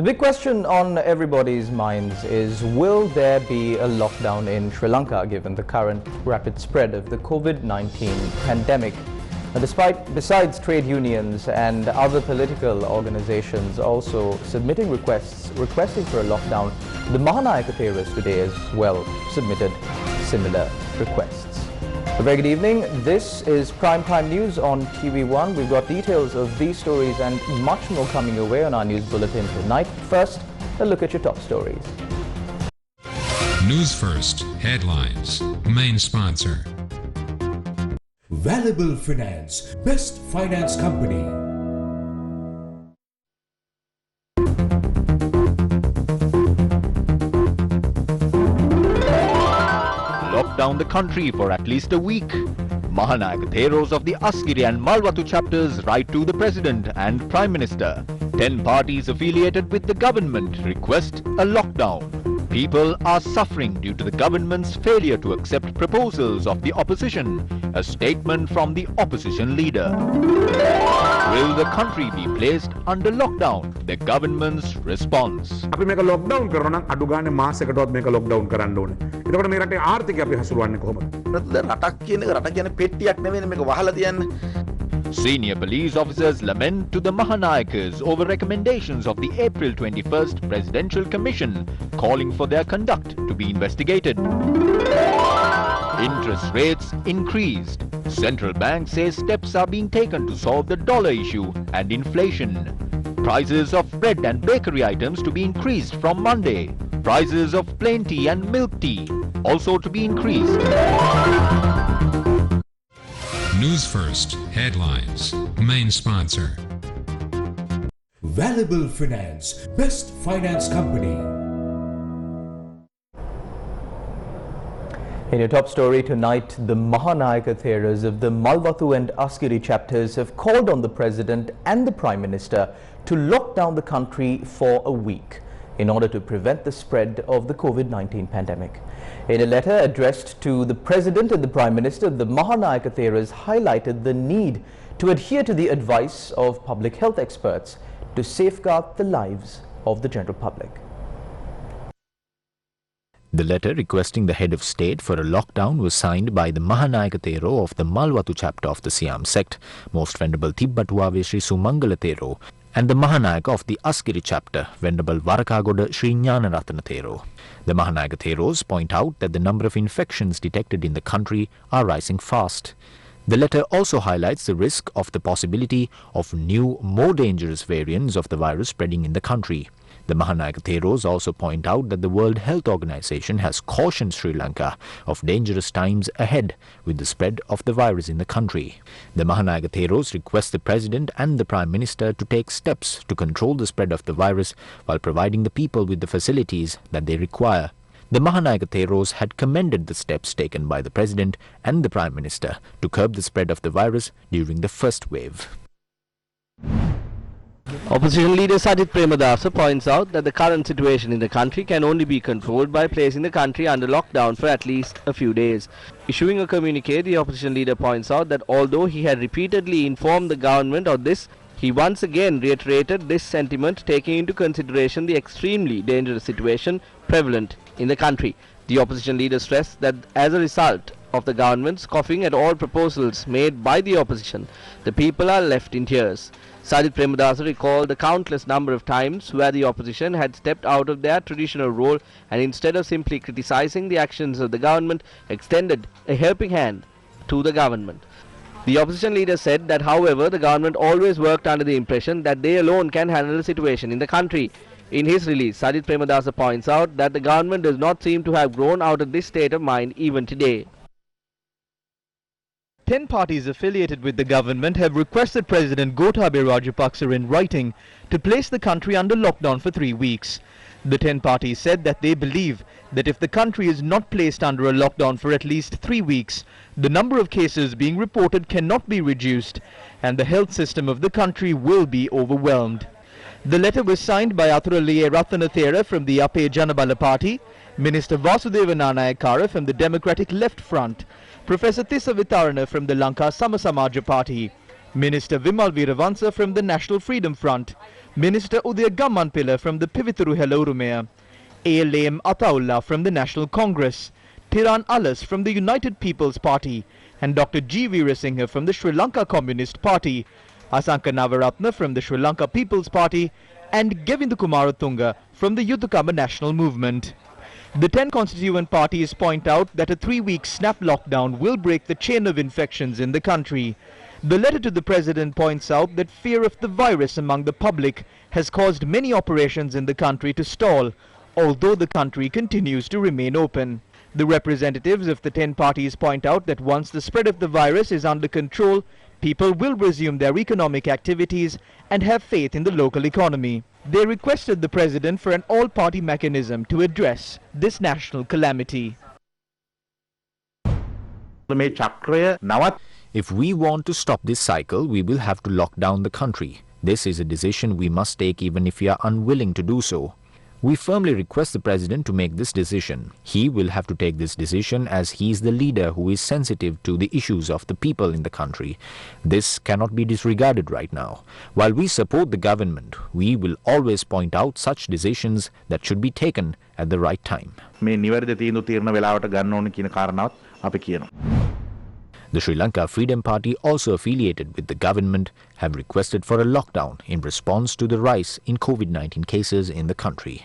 The big question on everybody's minds is, will there be a lockdown in Sri Lanka given the current rapid spread of the COVID-19 pandemic? Now, besides trade unions and other political organizations also submitting requesting for a lockdown, the Maha Nayaka today as well submitted similar requests. A very good evening. This is Prime Time News on TV1. We've got details of these stories and much more coming your way on our news bulletin tonight. First, a look at your top stories. News First headlines. Main sponsor. Valuable Finance, best finance company. Lock down the country for at least a week. Maha Nayaka of the Asgiri and Malwatu chapters write to the President and Prime Minister. 10 parties affiliated with the government request a lockdown. People are suffering due to the government's failure to accept proposals of the opposition. A statement from the opposition leader. Will the country be placed under lockdown? The government's response. අපි මේක lockdown කරනවා නම් අඩු ගානේ මාසයකටවත් මේක lockdown කරන්න ඕනේ. එතකොට මේ රටේ ආර්ථිකය අපි හසුරවන්නේ කොහොමද? රටක් කියන එක රට කියන්නේ පෙට්ටියක් නෙවෙයි මේක වහලා තියන්නේ. Senior police officers lament to the Maha Nayakas over recommendations of the April 21st Presidential Commission calling for their conduct to be investigated. Interest rates increased. Central Bank says steps are being taken to solve the dollar issue and inflation. Prices of bread and bakery items to be increased from Monday. Prices of plain tea and milk tea also to be increased. News First headlines. Main sponsor. Valuable Finance, best finance company. In your top story tonight, the Maha Nayaka theories of the Malwatu and Asgiri chapters have called on the President and the Prime Minister to lock down the country for a week in order to prevent the spread of the COVID-19 pandemic. In a letter addressed to the President and the Prime Minister, the Maha Nayaka theories highlighted the need to adhere to the advice of public health experts to safeguard the lives of the general public. The letter requesting the head of state for a lockdown was signed by the Maha Nayaka Thero of the Malwatu chapter of the Siam sect, Most Venerable Tibbatuave Sri Sumangala Thero, and the Maha Nayaka of the Asgiri chapter, Venerable Varakagoda Sri Jnanaratana Thero. The Maha Nayaka Theros point out that the number of infections detected in the country are rising fast. The letter also highlights the risk of the possibility of new, more dangerous variants of the virus spreading in the country. The Maha Nayaka Theros also point out that the World Health Organization has cautioned Sri Lanka of dangerous times ahead with the spread of the virus in the country. The Maha Nayaka Theros request the President and the Prime Minister to take steps to control the spread of the virus while providing the people with the facilities that they require. The Maha Nayaka Theros had commended the steps taken by the President and the Prime Minister to curb the spread of the virus during the first wave. Opposition leader Sajith Premadasa points out that the current situation in the country can only be controlled by placing the country under lockdown for at least a few days. Issuing a communique, the opposition leader points out that although he had repeatedly informed the government of this, he once again reiterated this sentiment, taking into consideration the extremely dangerous situation prevalent in the country. The opposition leader stressed that as a result of the government scoffing at all proposals made by the opposition, the people are left in tears. Sajith Premadasa recalled the countless number of times where the opposition had stepped out of their traditional role and instead of simply criticizing the actions of the government, extended a helping hand to the government. The opposition leader said that, however, the government always worked under the impression that they alone can handle the situation in the country. In his release, Sajith Premadasa points out that the government does not seem to have grown out of this state of mind even today. 10 parties affiliated with the government have requested President Gotabaya Rajapaksa in writing to place the country under lockdown for 3 weeks. The 10 parties said that they believe that if the country is not placed under a lockdown for at least 3 weeks, the number of cases being reported cannot be reduced and the health system of the country will be overwhelmed. The letter was signed by Athuraliya Ratanathera from the Ape Janabala Party, Minister Vasudeva Nanayakara from the Democratic Left Front, Professor Tissa Vitarana from the Lanka Samasamaja Party, Minister Vimal Weerawansa from the National Freedom Front, Minister Udaya Gammanpilla from the Pivituru Helorumea, ALM Ataullah from the National Congress, Tiran Alas from the United People's Party, and Dr. G. Veerasinghe from the Sri Lanka Communist Party, Asanka Navaratna from the Sri Lanka People's Party, and Govinda Kumaratunga from the Yuthakama National Movement. The 10 constituent parties point out that a 3-week snap lockdown will break the chain of infections in the country. The letter to the President points out that fear of the virus among the public has caused many operations in the country to stall, although the country continues to remain open. The representatives of the 10 parties point out that once the spread of the virus is under control, people will resume their economic activities and have faith in the local economy. They requested the President for an all-party mechanism to address this national calamity. If we want to stop this cycle, we will have to lock down the country. This is a decision we must take even if we are unwilling to do so. We firmly request the President to make this decision. He will have to take this decision as he is the leader who is sensitive to the issues of the people in the country. This cannot be disregarded right now. While we support the government, we will always point out such decisions that should be taken at the right time. The Sri Lanka Freedom Party, also affiliated with the government, have requested for a lockdown in response to the rise in COVID-19 cases in the country.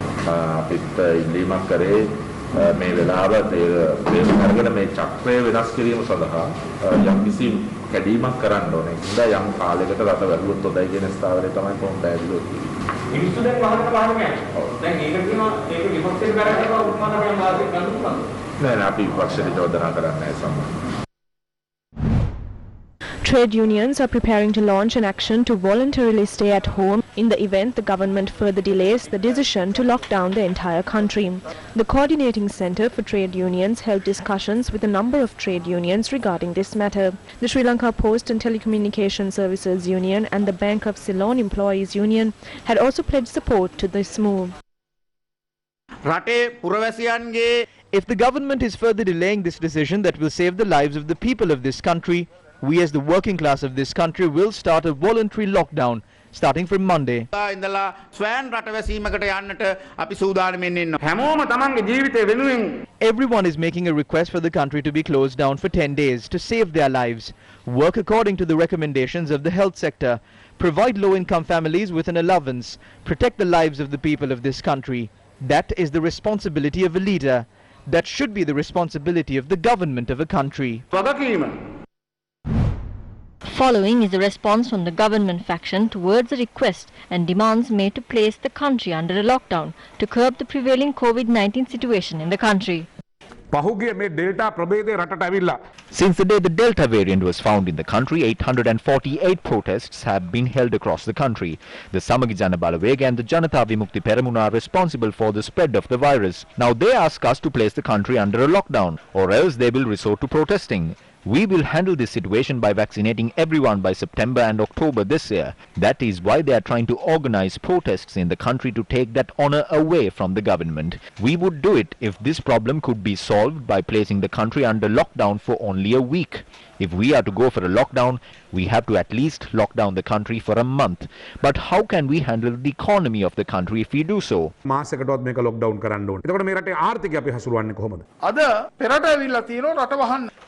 Trade unions are preparing to launch an action to voluntarily stay at home in the event the government further delays the decision to lock down the entire country. The Coordinating Centre for Trade Unions held discussions with a number of trade unions regarding this matter. The Sri Lanka Post and Telecommunication Services Union and the Bank of Sri Lanka Employees Union had also pledged support to this move. If the government is further delaying this decision that will save the lives of the people of this country, we as the working class of this country will start a voluntary lockdown starting from Monday. Everyone is making a request for the country to be closed down for 10 days to save their lives, work according to the recommendations of the health sector, provide low-income families with an allowance, protect the lives of the people of this country. That is the responsibility of a leader. That should be the responsibility of the government of a country. Following is a response from the government faction towards the request and demands made to place the country under a lockdown to curb the prevailing COVID-19 situation in the country. Since the day the Delta variant was found in the country, 848 protests have been held across the country. The Samagi Jana Balawega and the Janata Vimukti Peramuna are responsible for the spread of the virus. Now they ask us to place the country under a lockdown, or else they will resort to protesting. We will handle this situation by vaccinating everyone by September and October this year. That is why they are trying to organize protests in the country to take that honor away from the government. We would do it if this problem could be solved by placing the country under lockdown for only a week. If we are to go for a lockdown, we have to at least lock down the country for a month. But how can we handle the economy of the country if we do so?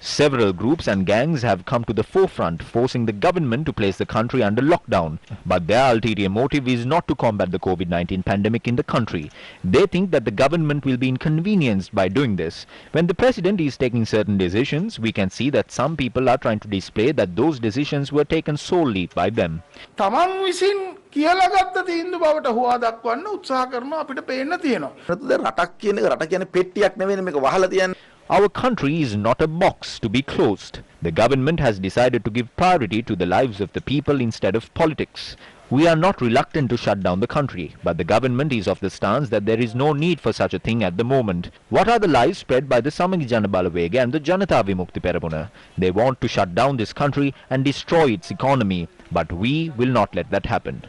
Several groups and gangs have come to the forefront, forcing the government to place the country under lockdown. But their ulterior motive is not to combat the COVID-19 pandemic in the country. They think that the government will be inconvenienced by doing this. When the president is taking certain decisions, we can see that some people are trying to display that those decisions were taken solely by them. Our country is not a box to be closed. The government has decided to give priority to the lives of the people instead of politics. We are not reluctant to shut down the country, but the government is of the stance that there is no need for such a thing at the moment. What are the lies spread by the Samagi Jana Balawega and the Janata Vimukti Peramuna? They want to shut down this country and destroy its economy, but we will not let that happen.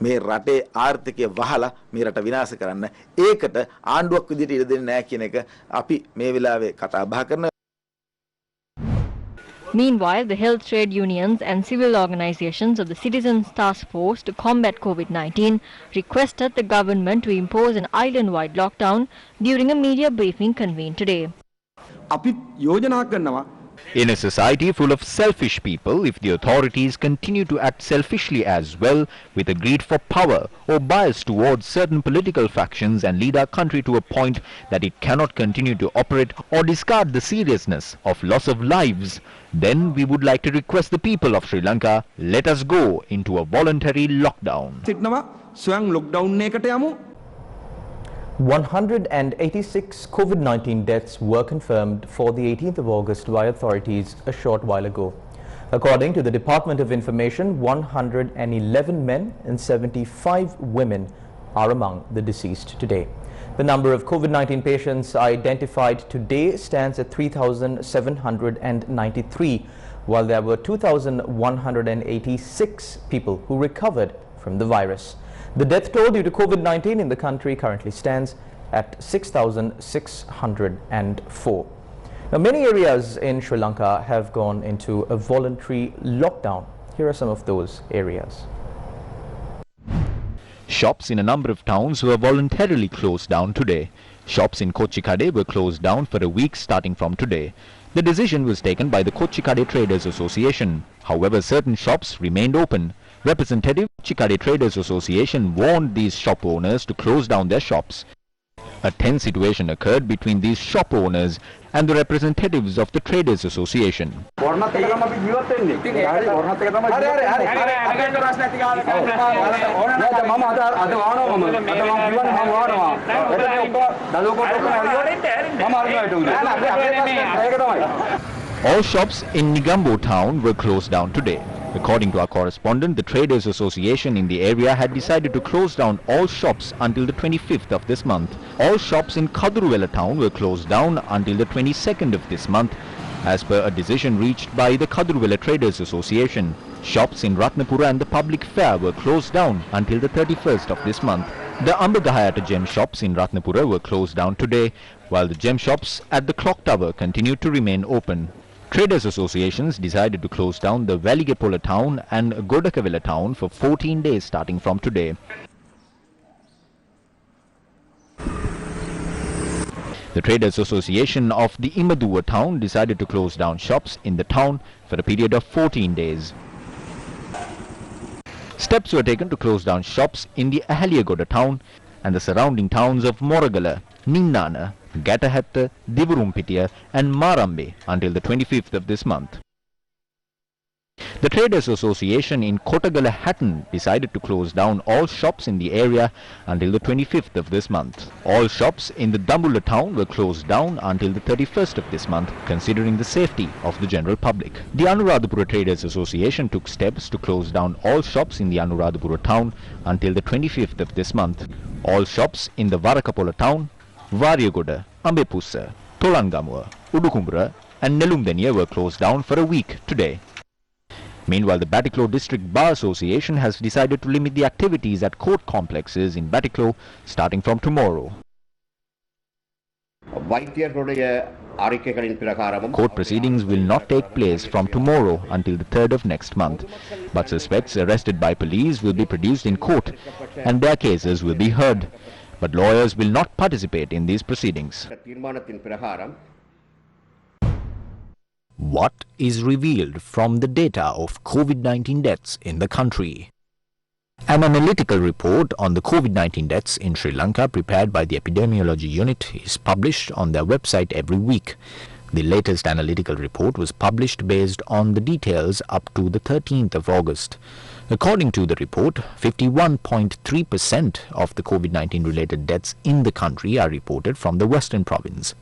මේ රටේ ආර්ථිකය වහලා මේ රට විනාශ කරන්න ඒකට ආණ්ඩුවක් විදිහට ඉඩ දෙන්නේ නැහැ කියන එක අපි මේ වෙලාවේ කතා බහ කරන Meanwhile, the health trade unions and civil organizations of the Citizens Task Force to combat COVID-19 requested the government to impose an island-wide lockdown during a media briefing convened today. In a society full of selfish people, if the authorities continue to act selfishly as well, with a greed for power or bias towards certain political factions and lead our country to a point that it cannot continue to operate or discard the seriousness of loss of lives, then we would like to request the people of Sri Lanka, let us go into a voluntary lockdown. 186 COVID-19 deaths were confirmed for the 18th of August by authorities a short while ago. According to the Department of Information, 111 men and 75 women are among the deceased today. The number of COVID-19 patients identified today stands at 3,793, while there were 2,186 people who recovered from the virus. The death toll due to COVID-19 in the country currently stands at 6,604. Now, many areas in Sri Lanka have gone into a voluntary lockdown. Here are some of those areas. Shops in a number of towns were voluntarily closed down today. Shops in Kochikade were closed down for a week starting from today. The decision was taken by the Kochikade Traders Association. However, certain shops remained open. Representative Kochikade Traders Association warned these shop owners to close down their shops. A tense situation occurred between these shop owners and the representatives of the Traders Association. All shops in Nigambo town were closed down today. According to our correspondent, the Traders Association in the area had decided to close down all shops until the 25th of this month. All shops in Kaduruvela town were closed down until the 22nd of this month, as per a decision reached by the Kaduruvela Traders Association. Shops in Ratnapura and the public fair were closed down until the 31st of this month. The Ambagahayata gem shops in Ratnapura were closed down today, while the gem shops at the clock tower continued to remain open. Traders associations decided to close down the Valigepola town and Godakavela town for 14 days starting from today. The Traders Association of the Imaduwa town decided to close down shops in the town for a period of 14 days. Steps were taken to close down shops in the Ahaliagoda town and the surrounding towns of Moragala, Ninnana, Gatahatta, Divurumpitiya and Marambe until the 25th of this month. The Traders Association in Kotagala Hatton decided to close down all shops in the area until the 25th of this month. All shops in the Dambula town were closed down until the 31st of this month, considering the safety of the general public. The Anuradhapura Traders Association took steps to close down all shops in the Anuradhapura town until the 25th of this month. All shops in the Varakapola town, Varyagoda, Ambepussa, Tolangamuwa, Udukumbura and Nelumdeniya were closed down for a week today. Meanwhile, the Batiklo District Bar Association has decided to limit the activities at court complexes in Batiklo starting from tomorrow. Court proceedings will not take place from tomorrow until the 3rd of next month, but suspects arrested by police will be produced in court and their cases will be heard. But lawyers will not participate in these proceedings. What is revealed from the data of COVID-19 deaths in the country? An analytical report on the COVID-19 deaths in Sri Lanka prepared by the Epidemiology Unit is published on their website every week. The latest analytical report was published based on the details up to the 13th of August. According to the report, 51.3% of the COVID-19 related deaths in the country are reported from the Western Province.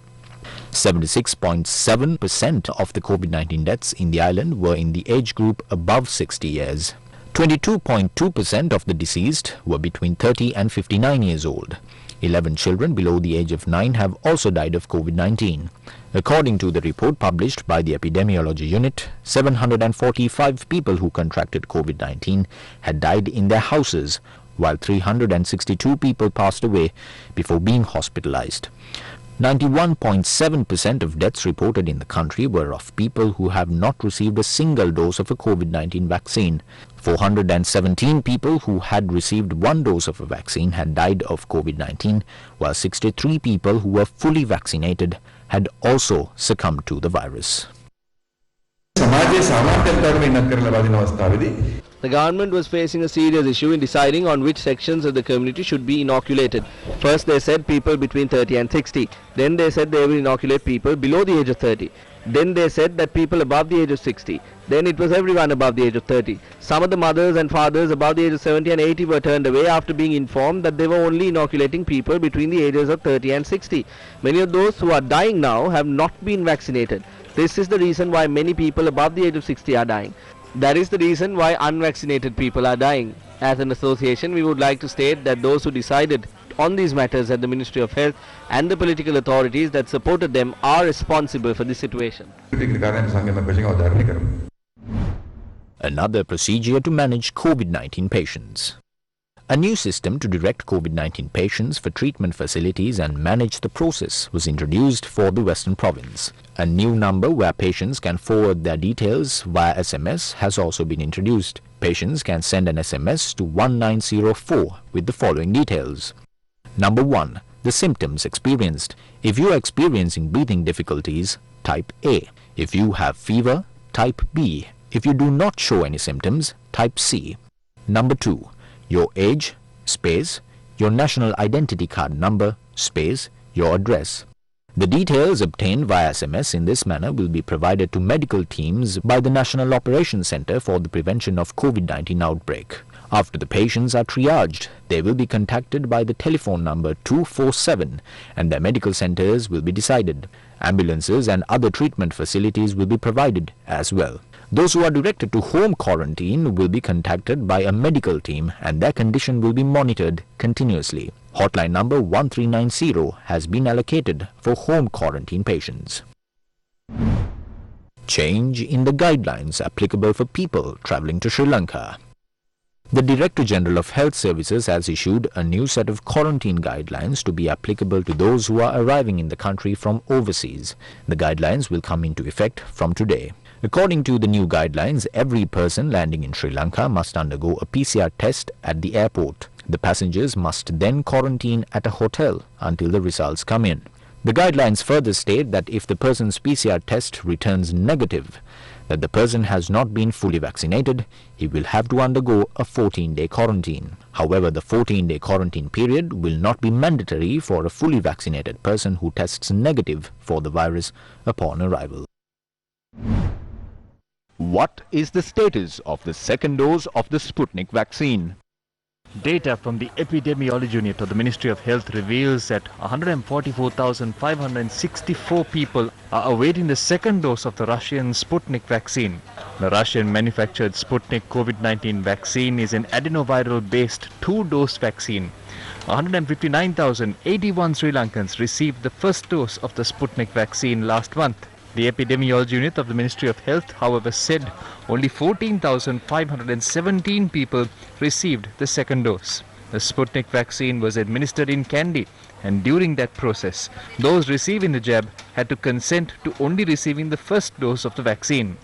76.7% of the COVID-19 deaths in the island were in the age group above 60 years. 22.2% of the deceased were between 30 and 59 years old. 11 children below the age of 9 have also died of COVID-19. According to the report published by the Epidemiology Unit, 745 people who contracted COVID-19 had died in their houses, while 362 people passed away before being hospitalized. 91.7% of deaths reported in the country were of people who have not received a single dose of a COVID-19 vaccine. 417 people who had received one dose of a vaccine had died of COVID-19, while 63 people who were fully vaccinated had also succumbed to the virus. The government was facing a serious issue in deciding on which sections of the community should be inoculated. First they said people between 30 and 60. Then they said they will inoculate people below the age of 30. Then they said that people above the age of 60. Then it was everyone above the age of 30. Some of the mothers and fathers above the age of 70 and 80 were turned away after being informed that they were only inoculating people between the ages of 30 and 60. Many of those who are dying now have not been vaccinated. This is the reason why many people above the age of 60 are dying. That is the reason why unvaccinated people are dying. As an association, we would like to state that those who decided on these matters at the Ministry of Health and the political authorities that supported them are responsible for this situation. Another procedure to manage COVID-19 patients. A new system to direct COVID-19 patients for treatment facilities and manage the process was introduced for the Western Province. A new number where patients can forward their details via SMS has also been introduced. Patients can send an SMS to 1904 with the following details. Number 1. The symptoms experienced. If you are experiencing breathing difficulties, type A. If you have fever, type B. If you do not show any symptoms, type C. Number 2. Your age, space, your national identity card number, space, your address. The details obtained via SMS in this manner will be provided to medical teams by the National Operations Centre for the Prevention of COVID-19 Outbreak. After the patients are triaged, they will be contacted by the telephone number 247 and their medical centres will be decided. Ambulances and other treatment facilities will be provided as well. Those who are directed to home quarantine will be contacted by a medical team and their condition will be monitored continuously. Hotline number 1390 has been allocated for home quarantine patients. Change in the guidelines applicable for people travelling to Sri Lanka. The Director General of Health Services has issued a new set of quarantine guidelines to be applicable to those who are arriving in the country from overseas. The guidelines will come into effect from today. According to the new guidelines, every person landing in Sri Lanka must undergo a PCR test at the airport. The passengers must then quarantine at a hotel until the results come in. The guidelines further state that if the person's PCR test returns negative, that the person has not been fully vaccinated, he will have to undergo a 14-day quarantine. However, the 14-day quarantine period will not be mandatory for a fully vaccinated person who tests negative for the virus upon arrival. What is the status of the second dose of the Sputnik vaccine? Data from the Epidemiology Unit of the Ministry of Health reveals that 144,564 people are awaiting the second dose of the Russian Sputnik vaccine. The Russian-manufactured Sputnik COVID-19 vaccine is an adenoviral-based two-dose vaccine. 159,081 Sri Lankans received the first dose of the Sputnik vaccine last month. The Epidemiology Unit of the Ministry of Health, however, said only 14,517 people received the second dose. The Sputnik vaccine was administered in Kandy, and during that process, those receiving the jab had to consent to only receiving the first dose of the vaccine.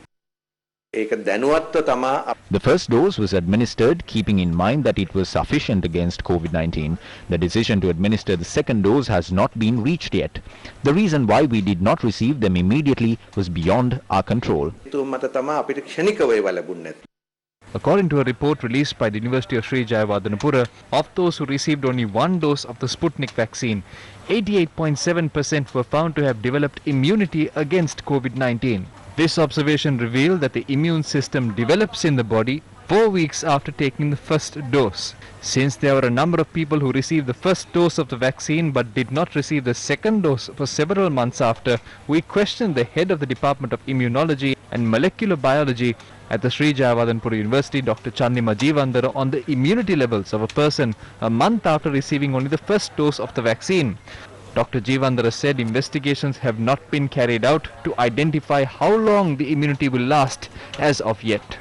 The first dose was administered keeping in mind that it was sufficient against COVID-19. The decision to administer the second dose has not been reached yet. The reason why we did not receive them immediately was beyond our control. According to a report released by the University of Sri Jayawardenepura, of those who received only one dose of the Sputnik vaccine, 88.7% were found to have developed immunity against COVID-19. This observation revealed that the immune system develops in the body 4 weeks after taking the first dose. Since there were a number of people who received the first dose of the vaccine but did not receive the second dose for several months after, we questioned the head of the Department of Immunology and Molecular Biology at the Sri Jayawardenepura University, Dr. Chandima Jeevandara, on the immunity levels of a person a month after receiving only the first dose of the vaccine. Dr. Jeevandara said investigations have not been carried out to identify how long the immunity will last as of yet.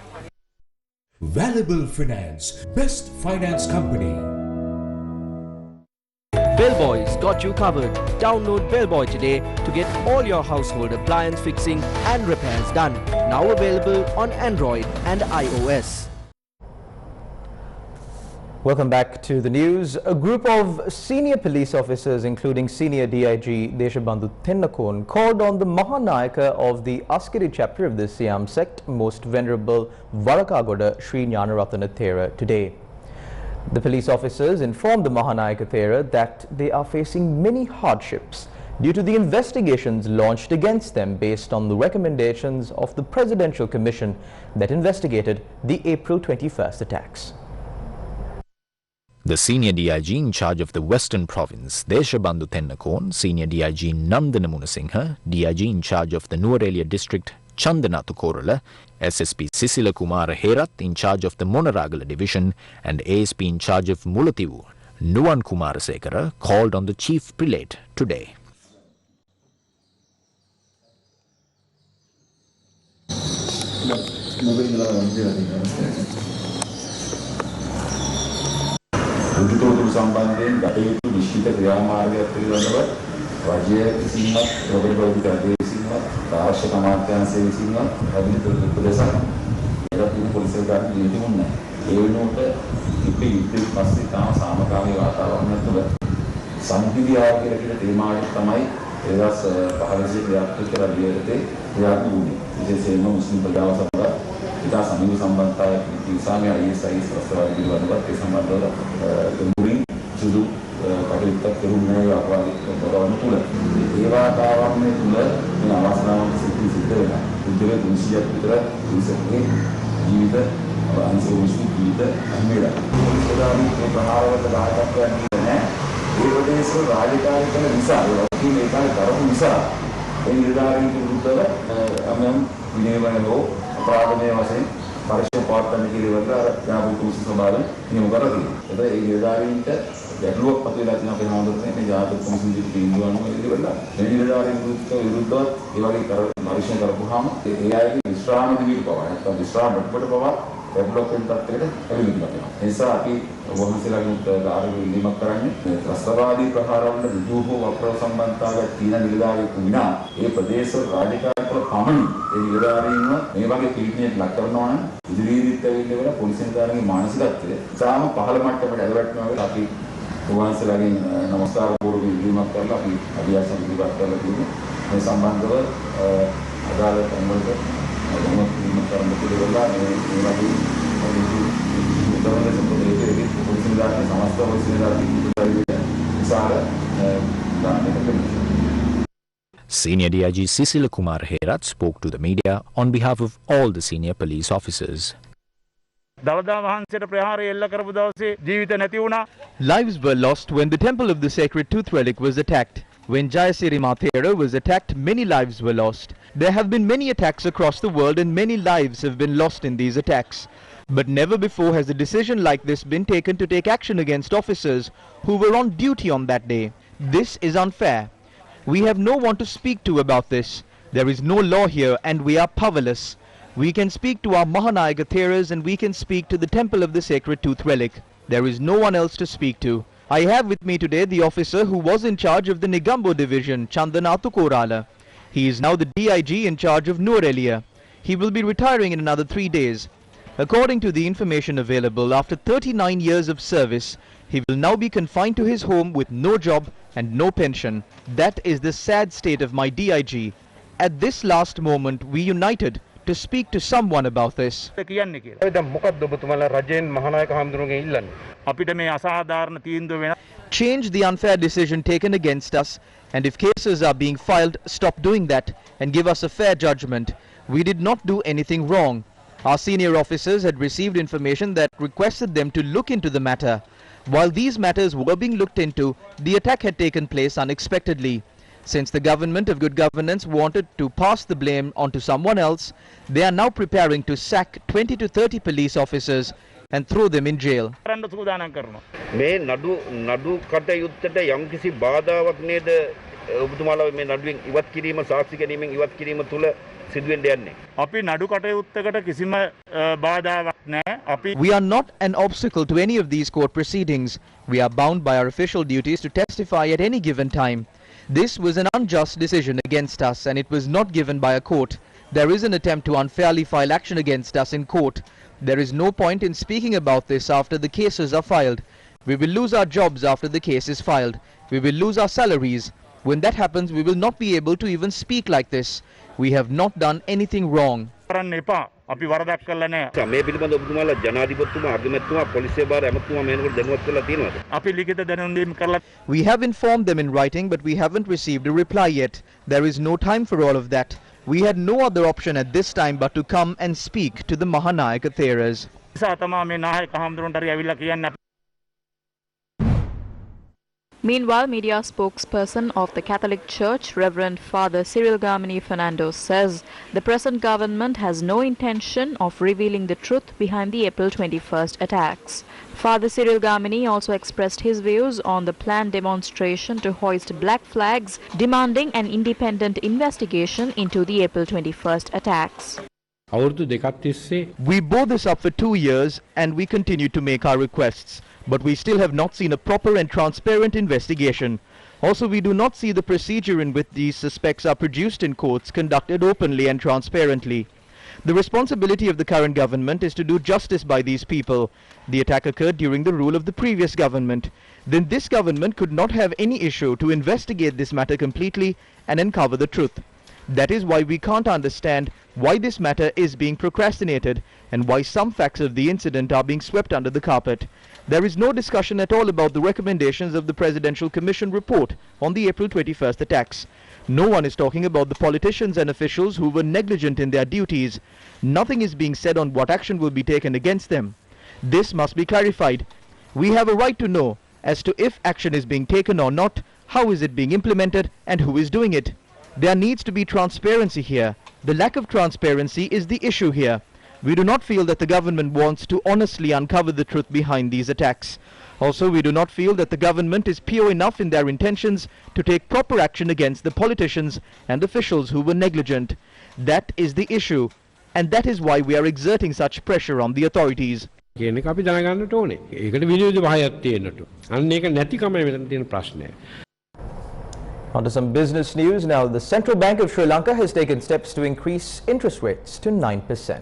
Valuable Finance, best finance company. Bellboy's got you covered. Download Bellboy today to get all your household appliance fixing and repairs done. Now available on Android and iOS. Welcome back to the news. A group of senior police officers, including senior DIG Deja Bandu Tindakun, called on the Maha Nayaka of the Askari chapter of the Siam sect, Most Venerable Varakagoda Sri Gnanaratana Thera today. The police officers informed the Maha Nayaka Thera that they are facing many hardships due to the investigations launched against them based on the recommendations of the Presidential Commission that investigated the April 21st attacks. The senior DIG in charge of the Western Province, Deja Bandu Tennakon, senior DIG Nandana Munasinghe, DIG in charge of the Nuwara District, Chandanathu Korala, SSP Sisila Kumara Herath in charge of the Monaragala Division, and ASP in charge of Mulativu, Nuwan Kumarasekara, called on the Chief Prelate today. උද්දෝතන සම්බන්ධයෙන් ගතයුතු නිශ්චිත ක්‍රියාමාර්ගයක් පිළිබඳව රජය විසින්වත් රෝගී ප්‍රතිකාර දේශින්වත් රාष्ट्र අමාත්‍යාංශය විසින්වත් අධිකෘත උපදේශන ඒකත් පොලිසිය ගන්න නියුතුන්නේ ඒ වෙනුවට ඉපි යුද්ධ පස්සේ තම සාමකාමී වාතාවරණය තුළ සම්පූර්ණ ආකාරයට තේමාවක් තමයි 2015 ක්‍රියාත්මක කරලා වියරතේ ක්‍රියාත්මක වුණේ. විශේෂයෙන්ම මුස්ලිම් ප්‍රජාව සමග ඉතා සමීප සම්බන්ධතාවයක් තිබුණා. ISIS රස්වාදී පිළිබඳව ඒ සම්බන්ධව මුලින් සුදු කටයුත්තක් කරුණේ අපවාදී දරවන්න තුල ඒ වාතාවරණය තුල මේ අවස්ථාවක් සිද්ධ වෙනවා. උද්දේශ 200ක් විතර ඉස්සෙල්ගේ ජීවිත අංශෝෂි ජීවිත අහිමිලා. පොලිස්දාරි මේ ප්‍රහාරවලට බාධාක් වෙන්නේ නැහැ. ඒ ප්‍රදේශවල රාජකාරී කරන නිසා ඒ වගේ මේකේ කරපු නිසා ඒ නිලධාරීන් විරුද්ධව අමම් විනයවලෝ අපරාධමය වශයෙන් පරිශෝධන පාර්තන කියලා යාපු කුසි සභාවෙන් නියම කරලා තියෙනවා. ඒතර ඒ නිලධාරීන්ට ගැටලුවක් පතුවලා තියෙනවා කියන හඳුන්වන්නේ මේ ජාතක කොමිසමේ තීන්දුව අනුව ඉතිරිවලා මේ නිලධාරීන් විරුද්ධව ඒ වගේ පරිශෝධන කරපුවාම ඒ අයගේ විශ්‍රාම දිවිට පවා නැත්නම් විශ්‍රාම පිටපත පවා ඩෙවලොප්මන්ට් තත්ත්වයකට එළඹිලා තියෙනවා. ඒ නිසා අපි වහන්සේලාගෙන් ආරම්භ ඉල්ලීමක් කරන්නේ ත්‍රස්තවාදී ප්‍රහාරවල ඍජු හෝ අප්‍රව සම්බන්ධතාවයක් තියෙන නිලධාරියෙකු විනා ඒ ප්‍රදේශ රාජකාරී කළ පමණින් ඒ නිලධාරීන්ව මේ වගේ පීඩනයක් ලක් කරනවා නම් ඉදිරියේදීත් ඇවිල්ලා පොලිස් නිලධාරීන්ගේ මානසිකත්වය සාම පහළ මට්ටමට ඇදවැටෙනවා වගේ අපි වහන්සේලාගෙන් නමස්කාර පූර්වක ඉල්ලීමක් කරලා අපි අභියාසන ඉදිරිපත් කරලා තියෙනවා. මේ සම්බන්ධව අදාළ තැන්වලට මොනවද කරන්න පිළිවෙලා මේ වගේ Senior DIG Sisila Kumar Herath spoke to the media on behalf of all the senior police officers. Lives were lost when the temple of the sacred tooth relic was attacked. When Jayasiri Mathera was attacked, many lives were lost. There have been many attacks across the world and many lives have been lost in these attacks. But never before has a decision like this been taken to take action against officers who were on duty on that day. This is unfair. We have no one to speak to about this. There is no law here and we are powerless. We can speak to our Maha Nayaka Theras and we can speak to the temple of the sacred tooth relic. There is no one else to speak to. I have with me today the officer who was in charge of the Nigambo division, Chandanathu Korala. He is now the DIG in charge of Nuwara. He will be retiring in another 3 days. According to the information available, after 39 years of service, he will now be confined to his home with no job and no pension. That is the sad state of my DIG. At this last moment, we united to speak to someone about this. Change the unfair decision taken against us, and if cases are being filed, stop doing that and give us a fair judgment. We did not do anything wrong. Our senior officers had received information that requested them to look into the matter. While these matters were being looked into, the attack had taken place unexpectedly. Since the government of good governance wanted to pass the blame onto someone else, they are now preparing to sack 20 to 30 police officers and throw them in jail. ඔබතුමාලා මේ නඩුවෙන් ඉවත් කිරීම සාක්ෂි ගැනීමෙන් ඉවත් කිරීම තුල සිදුවෙන්න යන්නේ. අපි නඩු කටයුත්තකට කිසිම බාධාවක් නැහැ. අපි We are not an obstacle to any of these court proceedings. We are bound by our official duties to testify at any given time. This was an unjust decision against us and it was not given by a court. There is an attempt to unfairly file action against us in court. There is no point in speaking about this after the cases are filed. We will lose our jobs after the case is filed. We will lose our salaries. When that happens, we will not be able to even speak like this. We have not done anything wrong. කරන්න එපා. අපි වරදක් කළා නැහැ. මේ පිළිබඳව ඔබතුමාලා ජනාධිපතිතුමා අගමැතිතුමා පොලිසිය භාර ඇමතුමා මේනකොට දැනුවත් කරලා තියෙනවද? අපි ලිඛිත දැනුම් දීම කරලා We have informed them in writing, but we haven't received a reply yet. There is no time for all of that. We had no other option at this time but to come and speak to the Maha Nayaka theras. නිසා තමයි මේ නායක හාමුදුරන්ට හරි ඇවිල්ලා කියන්නේ. Meanwhile, media spokesperson of the Catholic Church, Reverend Father Cyril Gamini Fernando, says the present government has no intention of revealing the truth behind the April 21st attacks. Father Cyril Gamini also expressed his views on the planned demonstration to hoist black flags, demanding an independent investigation into the April 21st attacks. We bore this up for 2 years and we continue to make our requests. But we still have not seen a proper and transparent investigation. Also, we do not see the procedure in which these suspects are produced in courts conducted openly and transparently. The responsibility of the current government is to do justice by these people. The attack occurred during the rule of the previous government. Then this government could not have any issue to investigate this matter completely and uncover the truth. That is why we can't understand why this matter is being procrastinated and why some facts of the incident are being swept under the carpet. There is no discussion at all about the recommendations of the Presidential Commission report on the April 21st attacks. No one is talking about the politicians and officials who were negligent in their duties. Nothing is being said on what action will be taken against them. This must be clarified. We have a right to know as to if action is being taken or not, how is it being implemented, and who is doing it. There needs to be transparency here. The lack of transparency is the issue here. We do not feel that the government wants to honestly uncover the truth behind these attacks. Also, we do not feel that the government is pure enough in their intentions to take proper action against the politicians and officials who were negligent. That is the issue, and that is why we are exerting such pressure on the authorities. On to some business news now. The Central Bank of Sri Lanka has taken steps to increase interest rates to 9%.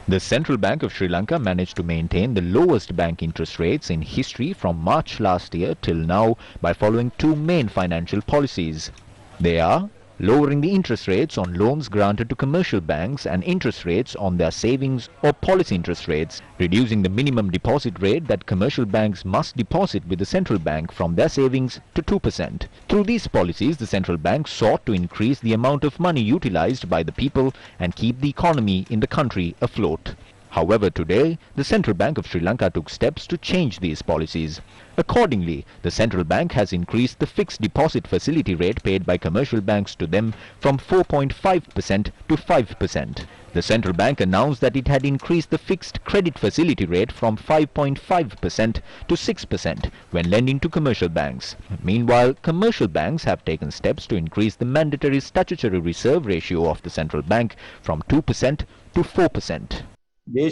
The Central Bank of Sri Lanka managed to maintain the lowest bank interest rates in history from March last year till now by following two main financial policies. They are lowering the interest rates on loans granted to commercial banks and interest rates on their savings or policy interest rates, reducing the minimum deposit rate that commercial banks must deposit with the central bank from their savings to 2%. Through these policies, the central bank sought to increase the amount of money utilized by the people and keep the economy in the country afloat. However, today, the Central Bank of Sri Lanka took steps to change these policies. Accordingly, the central bank has increased the fixed deposit facility rate paid by commercial banks to them from 4.5% to 5%. The central bank announced that it had increased the fixed credit facility rate from 5.5% to 6% when lending to commercial banks. Meanwhile, commercial banks have taken steps to increase the mandatory statutory reserve ratio of the central bank from 2% to 4%. We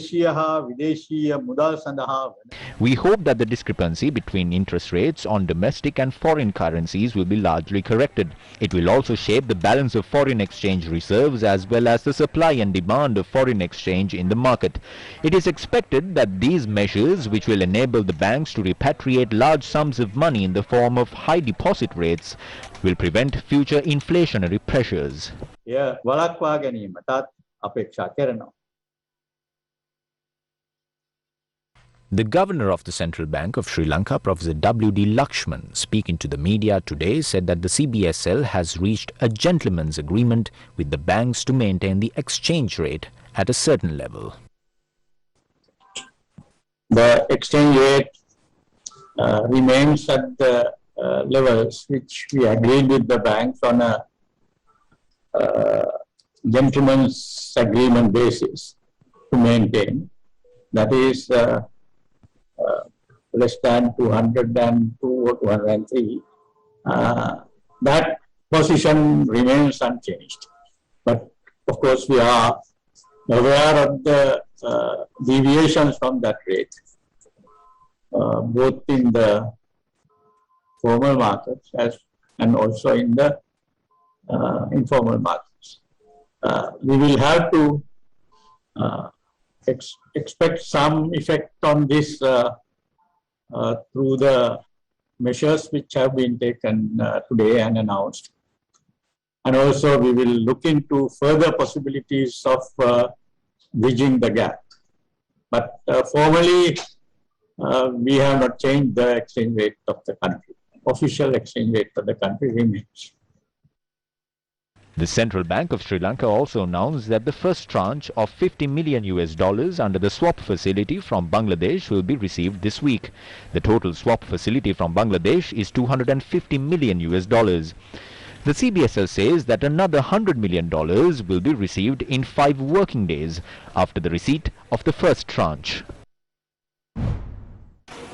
hope that the discrepancy between interest rates on domestic and foreign currencies will be largely corrected. It will also shape the balance of foreign exchange reserves as well as the supply and demand of foreign exchange in the market. It is expected that these measures, which will enable the banks to repatriate large sums of money in the form of high deposit rates, will prevent future inflationary pressures. The governor of the Central Bank of Sri Lanka, Professor W.D. Lakshman, speaking to the media today, said that the CBSL has reached a gentleman's agreement with the banks to maintain the exchange rate at a certain level. The exchange rate remains at the levels which we agreed with the banks on a gentleman's agreement basis to maintain. That is less than 202 or 203 that position remains unchanged. But of course, we are aware of the deviations from that rate, both in the formal markets and also in the informal markets. We will have to expect some effect on this through the measures which have been taken today and announced. And also we will look into further possibilities of bridging the gap. But formally, we have not changed the exchange rate of the country. Official exchange rate of the country remains. The Central Bank of Sri Lanka also announced that the first tranche of $50 million under the swap facility from Bangladesh will be received this week. The total swap facility from Bangladesh is $250 million. The CBSL says that another $100 million will be received in 5 working days after the receipt of the first tranche.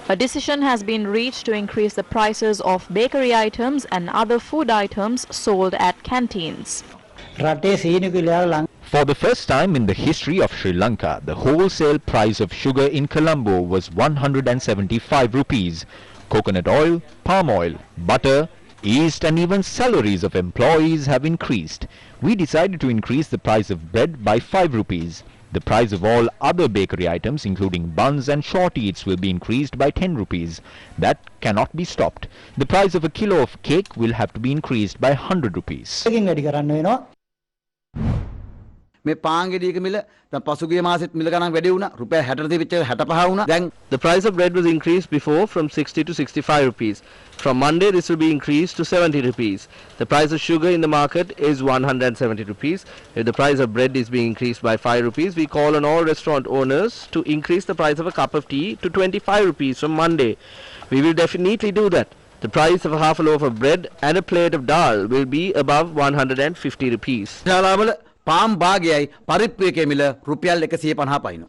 A decision has been reached to increase the prices of bakery items and other food items sold at canteens. For the first time in the history of Sri Lanka, the wholesale price of sugar in Colombo was 175 rupees. Coconut oil, palm oil, butter, yeast and even salaries of employees have increased. We decided to increase the price of bread by 5 rupees. The price of all other bakery items, including buns and short eats, will be increased by 10 rupees. That cannot be stopped. The price of a kilo of cake will have to be increased by 100 rupees. මේ පාංගෙඩියක මිල දැන් පසුගිය මාසෙත් මිල ගණන් වැඩි වුණා රුපියල් 60 තිබිච්ච 65 වුණා දැන් The price of bread was increased before from 60 to 65 rupees. From Monday this will be increased to 70 rupees. The price of sugar in the market is 170 rupees. If the price of bread is being increased by 5 rupees, we call on all restaurant owners to increase the price of a cup of tea to 25 rupees from Monday. We will definitely do that. The price of a half a loaf of bread and a plate of dal will be above 150 rupees. Palm භාගයයි පරිප්පු එකේ මිල රුපියල් 150 පයින්නවා.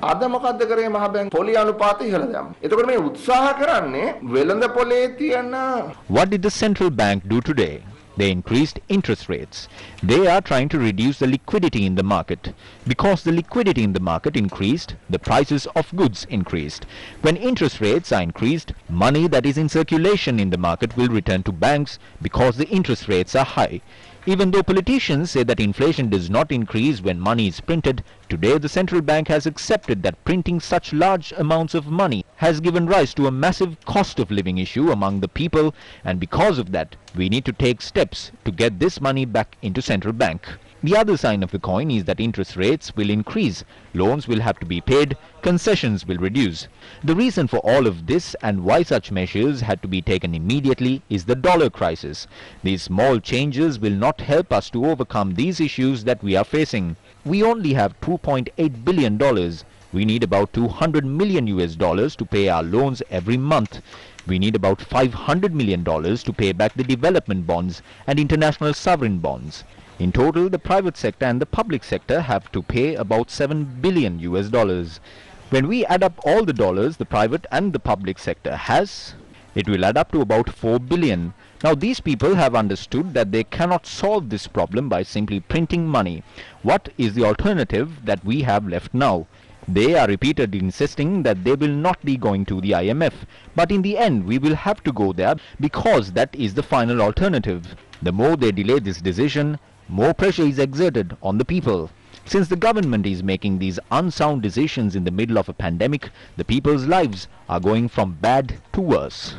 අද මොකද්ද කරේ මහ බැංකුව පොලි අනුපාත ඉහළ දැම්ම. එතකොට මේ උත්සාහ කරන්නේ වෙළඳ පොලේ තියෙන What did the central bank do today? They increased interest rates. They are trying to reduce the liquidity in the market. Because the liquidity in the market increased, the prices of goods increased. When interest rates are increased, money that is in circulation in the market will return to banks because the interest rates are high. Even though politicians say that inflation does not increase when money is printed, today the central bank has accepted that printing such large amounts of money has given rise to a massive cost of living issue among the people, and because of that, we need to take steps to get this money back into central bank. The other side of the coin is that interest rates will increase, loans will have to be paid, concessions will reduce. The reason for all of this and why such measures had to be taken immediately is the dollar crisis. These small changes will not help us to overcome these issues that we are facing. We only have $2.8 billion. We need about $200 million to pay our loans every month. We need about $500 million to pay back the development bonds and international sovereign bonds. In total, the private sector and the public sector have to pay about $7 billion. When we add up all the dollars the private and the public sector has, it will add up to about $4 billion. Now these people have understood that they cannot solve this problem by simply printing money. What is the alternative that we have left now? They are repeatedly insisting that they will not be going to the IMF. But in the end, we will have to go there because that is the final alternative. The more they delay this decision, more pressure is exerted on the people. Since the government is making these unsound decisions in the middle of a pandemic, the people's lives are going from bad to worse.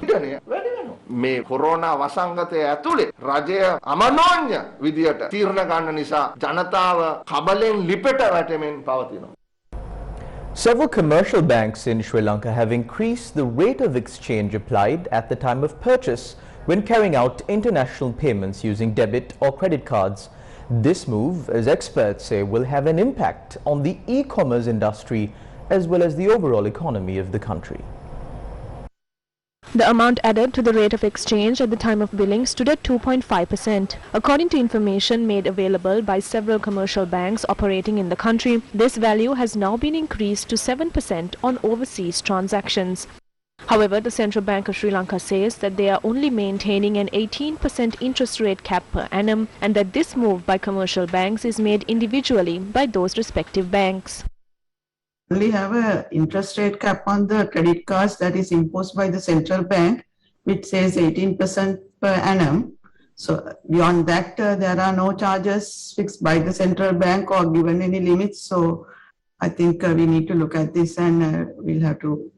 මේ corona වසංගතය ඇතුලේ රජය අමනෝන්‍ය විදියට තීරණ ගන්න නිසා ජනතාව කබලෙන් ලිපට වැටෙමින් පවතිනවා. Several commercial banks in Sri Lanka have increased the rate of exchange applied at the time of purchase when carrying out international payments using debit or credit cards. This move, as experts say, will have an impact on the e-commerce industry as well as the overall economy of the country. The amount added to the rate of exchange at the time of billing stood at 2.5%. According to information made available by several commercial banks operating in the country, this value has now been increased to 7% on overseas transactions. However, the Central Bank of Sri Lanka says that they are only maintaining an 18% interest rate cap per annum and that this move by commercial banks is made individually by those respective banks. Only have an interest rate cap on the credit cards that is imposed by the central bank, which says 18% per annum. So beyond that, there are no charges fixed by the central bank or given any limits. So I think we need to look at this and we'll have to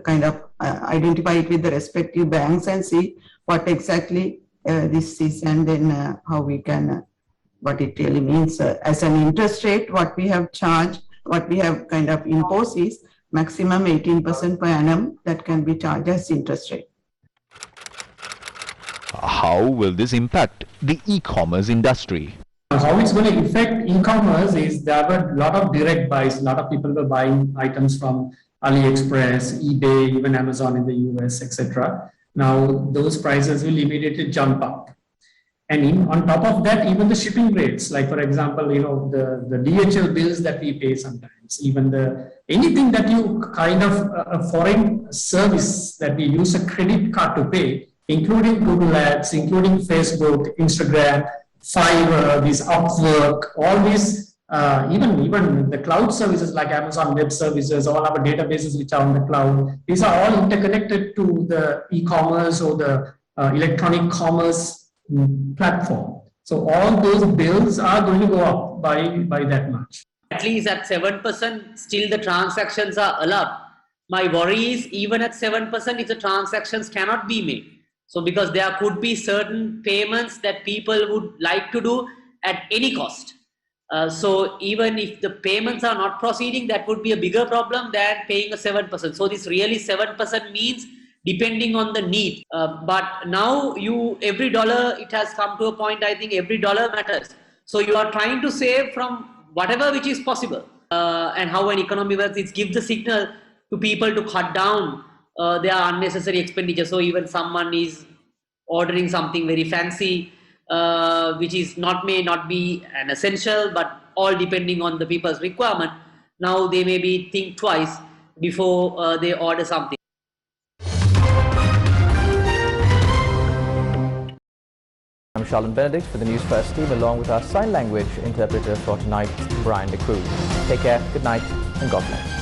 kind of identify it with the respective banks and see what exactly this is, and then how we can, what it really means as an interest rate. What we have charged, what we have kind of imposed is maximum 18% per annum that can be charged as interest rate. How will this impact the e-commerce industry? How it's going to affect e-commerce is there were a lot of direct buys. A lot of people were buying items from AliExpress, eBay, even Amazon in the US, etc. Now those prices will immediately jump up. And on top of that, even the shipping rates, like for example, the DHL bills that we pay sometimes, even anything that you kind of a foreign service that we use a credit card to pay, including Google Ads, including Facebook, Instagram, Fiverr, these Upwork, all these, even the cloud services like Amazon Web Services, all our databases which are on the cloud, these are all interconnected to the e-commerce or the electronic commerce platform. So all those bills are going to go up by that much. At least at 7%, still the transactions are allowed. My worry is even at 7%, if the transactions cannot be made. So because there could be certain payments that people would like to do at any cost. So even if the payments are not proceeding, that would be a bigger problem than paying a 7%. So this really 7% means depending on the need. But now every dollar, it has come to a point, I think every dollar matters. So you are trying to save from whatever which is possible. And how an economy works, it gives the signal to people to cut down their unnecessary expenditure. So even someone is ordering something very fancy, which is may not be an essential, but all depending on the people's requirement. Now they maybe think twice before they order something. I'm Charlene Benedict for the Newsfirst team, along with our sign language interpreter for tonight, Brian De Cruz. Take care, good night, and God bless.